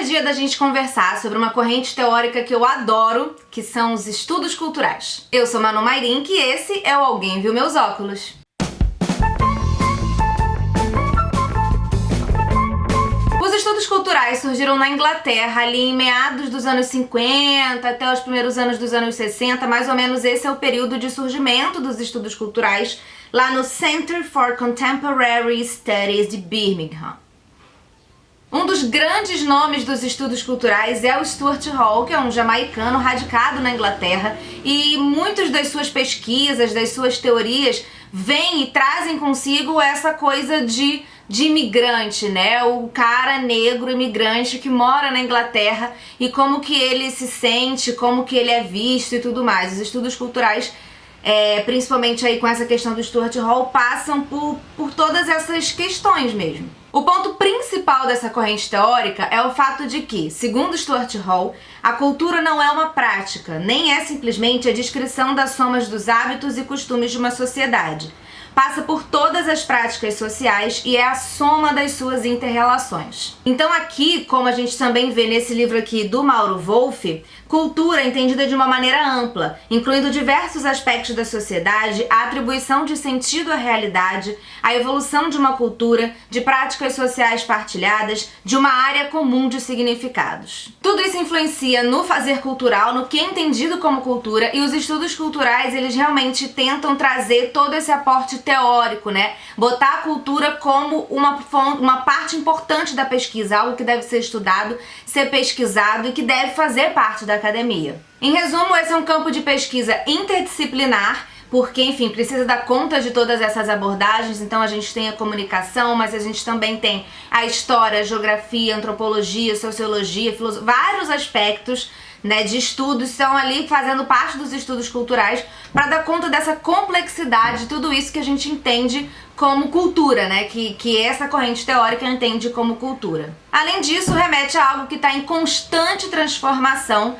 é dia da gente conversar sobre uma corrente teórica que eu adoro, que são os estudos culturais. Eu sou Manu Mairink e esse é o Alguém Viu Meus Óculos. Os estudos culturais surgiram na Inglaterra ali em meados dos anos 50 até os primeiros anos dos anos 60, mais ou menos esse é o período de surgimento dos estudos culturais lá no Center for Contemporary Studies de Birmingham. Um dos grandes nomes dos estudos culturais é o Stuart Hall, que é um jamaicano radicado na Inglaterra, e muitas das suas pesquisas, das suas teorias, vêm e trazem consigo essa coisa de imigrante, né? O cara negro imigrante que mora na Inglaterra e como que ele se sente, como que ele é visto e tudo mais. Os estudos culturais, principalmente aí com essa questão do Stuart Hall, passam por todas essas questões mesmo. O ponto principal dessa corrente teórica é o fato de que, segundo Stuart Hall, a cultura não é uma prática, nem é simplesmente a descrição das somas dos hábitos e costumes de uma sociedade. Passa por todas as práticas sociais e é a soma das suas inter-relações. Então aqui, como a gente também vê nesse livro aqui do Mauro Wolff, cultura é entendida de uma maneira ampla, incluindo diversos aspectos da sociedade, a atribuição de sentido à realidade, a evolução de uma cultura, de práticas sociais partilhadas, de uma área comum de significados. Tudo isso influencia no fazer cultural, no que é entendido como cultura, e os estudos culturais, eles realmente tentam trazer todo esse aporte teórico, né? Botar a cultura como uma parte importante da pesquisa, algo que deve ser estudado, ser pesquisado e que deve fazer parte da academia. Em resumo, esse é um campo de pesquisa interdisciplinar, porque, enfim, precisa dar conta de todas essas abordagens. Então a gente tem a comunicação, mas a gente também tem a história, a geografia, a antropologia, a sociologia, vários aspectos, né, de estudos são ali fazendo parte dos estudos culturais para dar conta dessa complexidade, tudo isso que a gente entende como cultura, né, que essa corrente teórica entende como cultura. Além disso, remete a algo que está em constante transformação.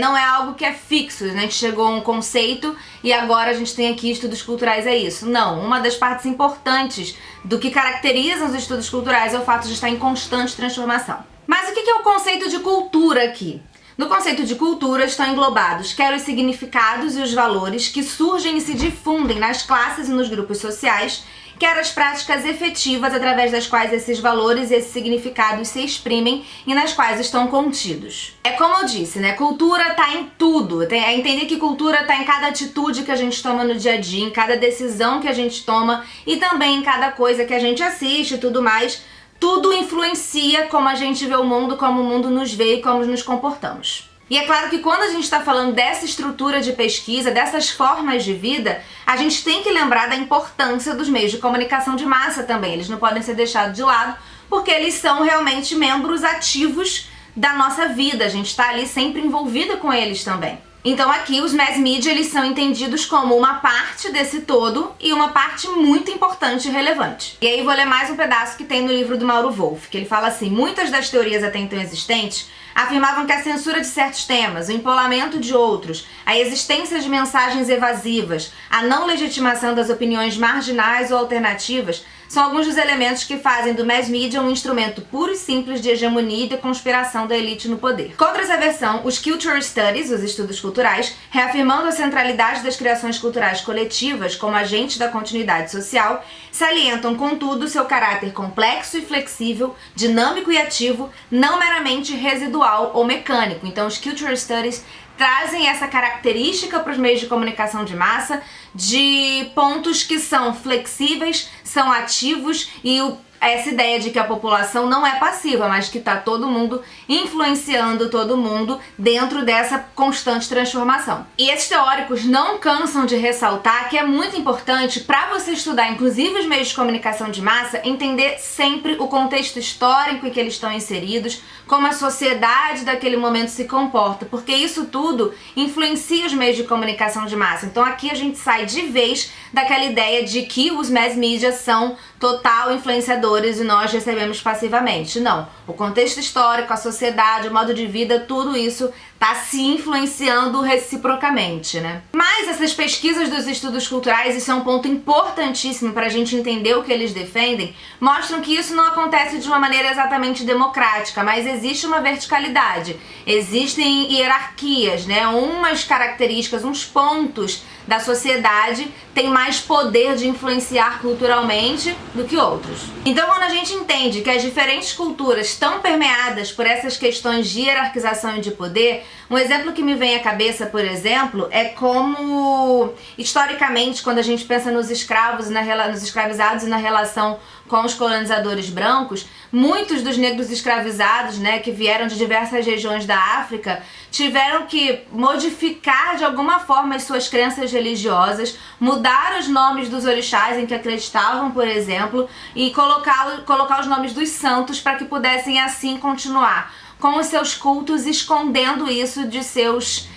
Não é algo que é fixo, né? A gente chegou a um conceito e agora a gente tem aqui estudos culturais, é isso. Não, uma das partes importantes do que caracteriza os estudos culturais é o fato de estar em constante transformação. Mas o que é o conceito de cultura aqui? No conceito de cultura estão englobados quer os significados e os valores que surgem e se difundem nas classes e nos grupos sociais, quer as práticas efetivas através das quais esses valores e esses significados se exprimem e nas quais estão contidos. É como eu disse, né? Cultura tá em tudo. É entender que cultura tá em cada atitude que a gente toma no dia a dia, em cada decisão que a gente toma e também em cada coisa que a gente assiste e tudo mais. Tudo influencia como a gente vê o mundo, como o mundo nos vê e como nos comportamos. E é claro que quando a gente está falando dessa estrutura de pesquisa, dessas formas de vida, a gente tem que lembrar da importância dos meios de comunicação de massa também. Eles não podem ser deixados de lado, porque eles são realmente membros ativos da nossa vida. A gente está ali sempre envolvida com eles também. Então aqui os mass media, eles são entendidos como uma parte desse todo e uma parte muito importante e relevante. E aí vou ler mais um pedaço que tem no livro do Mauro Wolff, que ele fala assim: muitas das teorias até então existentes afirmavam que a censura de certos temas, o empolamento de outros, a existência de mensagens evasivas, a não legitimação das opiniões marginais ou alternativas são alguns dos elementos que fazem do mass media um instrumento puro e simples de hegemonia e de conspiração da elite no poder. Contra essa versão, os Cultural Studies, os estudos culturais, reafirmando a centralidade das criações culturais coletivas como agentes da continuidade social, salientam, contudo, seu caráter complexo e flexível, dinâmico e ativo, não meramente residual ou mecânico. Então, os Cultural Studies trazem essa característica para os meios de comunicação de massa de pontos que são flexíveis, são ativos e essa ideia de que a população não é passiva, mas que está todo mundo influenciando todo mundo dentro dessa constante transformação. E esses teóricos não cansam de ressaltar que é muito importante para você estudar, inclusive os meios de comunicação de massa, entender sempre o contexto histórico em que eles estão inseridos, como a sociedade daquele momento se comporta, porque isso tudo influencia os meios de comunicação de massa. Então aqui a gente sai de vez daquela ideia de que os mass media são total influenciadores colonizadores e nós recebemos passivamente. Não. O contexto histórico, a sociedade, o modo de vida, tudo isso tá se influenciando reciprocamente, né? Mas essas pesquisas dos estudos culturais, isso é um ponto importantíssimo para a gente entender o que eles defendem, mostram que isso não acontece de uma maneira exatamente democrática, mas existe uma verticalidade, existem hierarquias, né? Umas características, uns pontos da sociedade têm mais poder de influenciar culturalmente do que outros. Então, quando a gente entende que as diferentes culturas estão permeadas por essas questões de hierarquização e de poder, um exemplo que me vem à cabeça, por exemplo, é como, historicamente, quando a gente pensa nos escravos, nos escravizados e na relação com os colonizadores brancos, muitos dos negros escravizados, né, que vieram de diversas regiões da África, tiveram que modificar de alguma forma as suas crenças religiosas, mudar os nomes dos orixás em que acreditavam, por exemplo, e colocar os nomes dos santos para que pudessem assim continuar com os seus cultos, escondendo isso de seus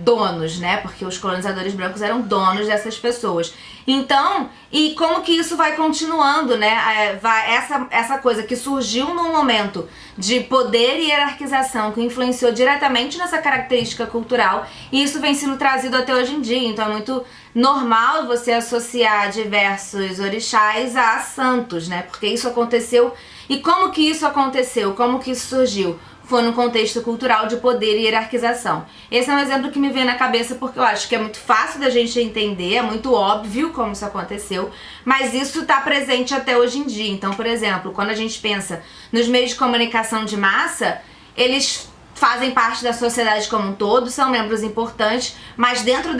donos, né? Porque os colonizadores brancos eram donos dessas pessoas. Então, e como que isso vai continuando, né? Essa coisa que surgiu num momento de poder e hierarquização que influenciou diretamente nessa característica cultural, e isso vem sendo trazido até hoje em dia. Então é muito normal você associar diversos orixás a santos, né? Porque isso aconteceu. E como que isso aconteceu? Como que isso surgiu? Foi num contexto cultural de poder e hierarquização. Esse é um exemplo que me vem na cabeça porque eu acho que é muito fácil da gente entender, é muito óbvio como isso aconteceu, mas isso está presente até hoje em dia. Então, por exemplo, quando a gente pensa nos meios de comunicação de massa, eles fazem parte da sociedade como um todo, são membros importantes, mas dentro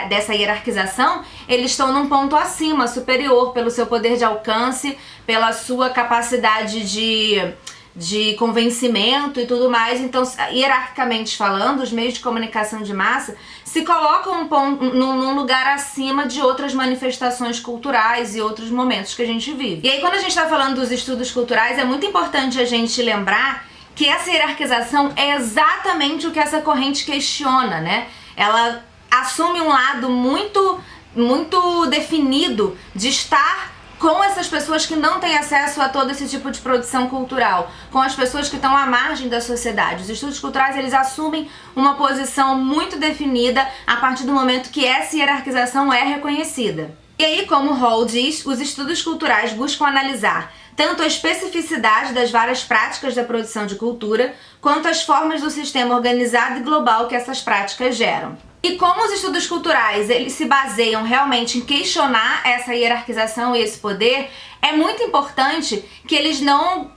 dessa hierarquização, eles estão num ponto acima, superior, pelo seu poder de alcance, pela sua capacidade de convencimento e tudo mais. Então, hierarquicamente falando, os meios de comunicação de massa se colocam num lugar acima de outras manifestações culturais e outros momentos que a gente vive. E aí, quando a gente está falando dos estudos culturais, é muito importante a gente lembrar que essa hierarquização é exatamente o que essa corrente questiona, né? Ela assume um lado muito definido de estar com essas pessoas que não têm acesso a todo esse tipo de produção cultural, com as pessoas que estão à margem da sociedade. Os estudos culturais, eles assumem uma posição muito definida a partir do momento que essa hierarquização é reconhecida. E aí, como Hall diz, os estudos culturais buscam analisar tanto a especificidade das várias práticas da produção de cultura, quanto as formas do sistema organizado e global que essas práticas geram. E como os estudos culturais eles se baseiam realmente em questionar essa hierarquização e esse poder, é muito importante que eles não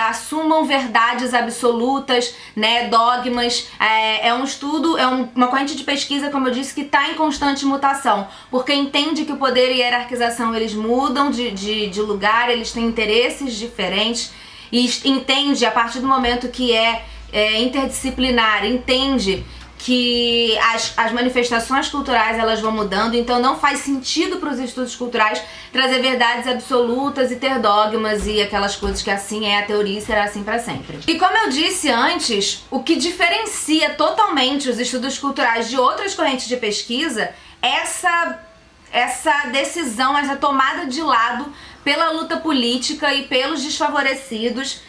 assumam verdades absolutas, né, dogmas. É um estudo, uma corrente de pesquisa, como eu disse, que está em constante mutação, porque entende que o poder e a hierarquização eles mudam de lugar, eles têm interesses diferentes, e entende a partir do momento que é interdisciplinar, entende que as manifestações culturais elas vão mudando, então não faz sentido para os estudos culturais trazer verdades absolutas e ter dogmas e aquelas coisas que assim é a teoria e será assim para sempre. E como eu disse antes, o que diferencia totalmente os estudos culturais de outras correntes de pesquisa é essa decisão, essa tomada de lado pela luta política e pelos desfavorecidos,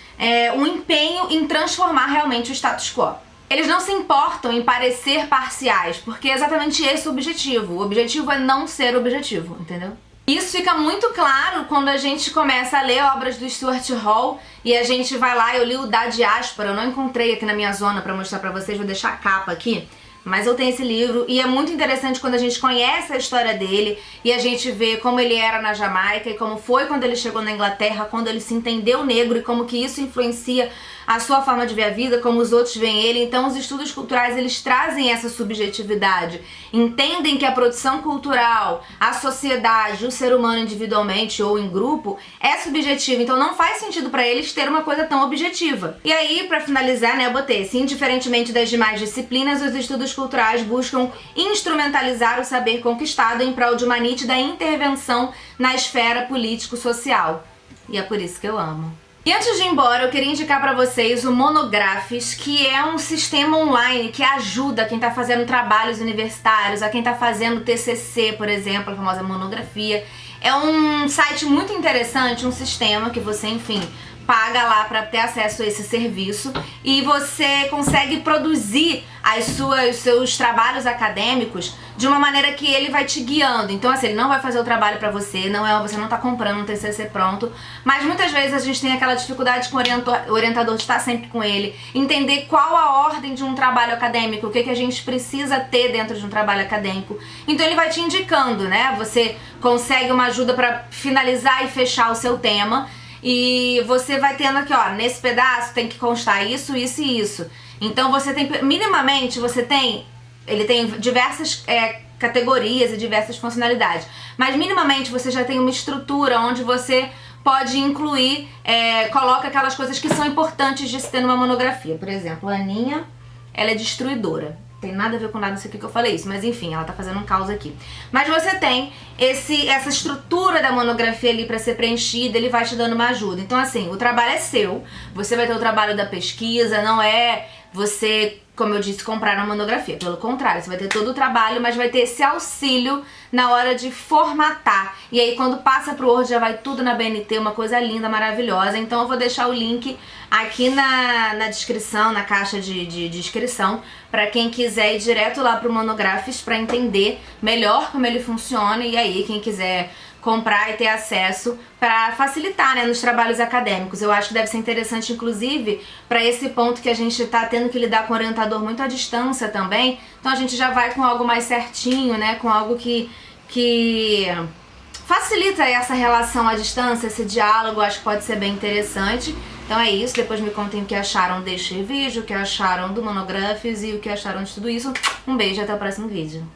um empenho em transformar realmente o status quo. Eles não se importam em parecer parciais, porque é exatamente esse o objetivo. O objetivo é não ser objetivo, entendeu? Isso fica muito claro quando a gente começa a ler obras do Stuart Hall e a gente vai lá, eu li o Da Diáspora, eu não encontrei aqui na minha zona pra mostrar pra vocês, vou deixar a capa aqui, mas eu tenho esse livro e é muito interessante quando a gente conhece a história dele e a gente vê como ele era na Jamaica e como foi quando ele chegou na Inglaterra, quando ele se entendeu negro e como que isso influencia a sua forma de ver a vida, como os outros veem ele. Então os estudos culturais eles trazem essa subjetividade, entendem que a produção cultural, a sociedade, o ser humano individualmente ou em grupo é subjetivo, então não faz sentido para eles ter uma coisa tão objetiva. E aí, para finalizar, né, eu botei assim, indiferentemente das demais disciplinas, os estudos culturais buscam instrumentalizar o saber conquistado em prol de uma nítida intervenção na esfera político-social. E é por isso que eu amo. E antes de ir embora, eu queria indicar pra vocês o Monographs, que é um sistema online que ajuda quem tá fazendo trabalhos universitários, a quem tá fazendo TCC, por exemplo, a famosa monografia. É um site muito interessante, um sistema que você, enfim, paga lá para ter acesso a esse serviço e você consegue produzir os seus trabalhos acadêmicos de uma maneira que ele vai te guiando. Então, assim, ele não vai fazer o trabalho para você, você não tá comprando um TCC pronto, mas muitas vezes a gente tem aquela dificuldade com o orientador de estar sempre com ele, entender qual a ordem de um trabalho acadêmico, o que a gente precisa ter dentro de um trabalho acadêmico. Então ele vai te indicando, né? Você consegue uma ajuda para finalizar e fechar o seu tema. E você vai tendo aqui, ó, nesse pedaço tem que constar isso, isso e isso. Então você tem, minimamente, ele tem diversas categorias e diversas funcionalidades. Mas minimamente você já tem uma estrutura onde você pode incluir, coloca aquelas coisas que são importantes de se ter numa monografia. Por exemplo, a Aninha, ela é destruidora. Tem nada a ver com nada disso aqui que eu falei isso, mas enfim, ela tá fazendo um caos aqui. Mas você tem essa estrutura da monografia ali pra ser preenchida, ele vai te dando uma ajuda. Então assim, o trabalho é seu, você vai ter o trabalho da pesquisa, não é você, como eu disse, comprar uma monografia. Pelo contrário, você vai ter todo o trabalho, mas vai ter esse auxílio na hora de formatar. E aí quando passa pro Word já vai tudo na BNT, uma coisa linda, maravilhosa. Então eu vou deixar o link aqui na descrição, na caixa de descrição, para quem quiser ir direto lá pro Monographs para entender melhor como ele funciona. E aí quem quiser comprar e ter acesso para facilitar, né, nos trabalhos acadêmicos. Eu acho que deve ser interessante, inclusive, para esse ponto que a gente está tendo que lidar com o orientador muito à distância também. Então a gente já vai com algo mais certinho, né, com algo que facilita essa relação à distância, esse diálogo. Acho que pode ser bem interessante. Então é isso, depois me contem o que acharam deste vídeo, o que acharam do Monographs e o que acharam de tudo isso. Um beijo e até o próximo vídeo.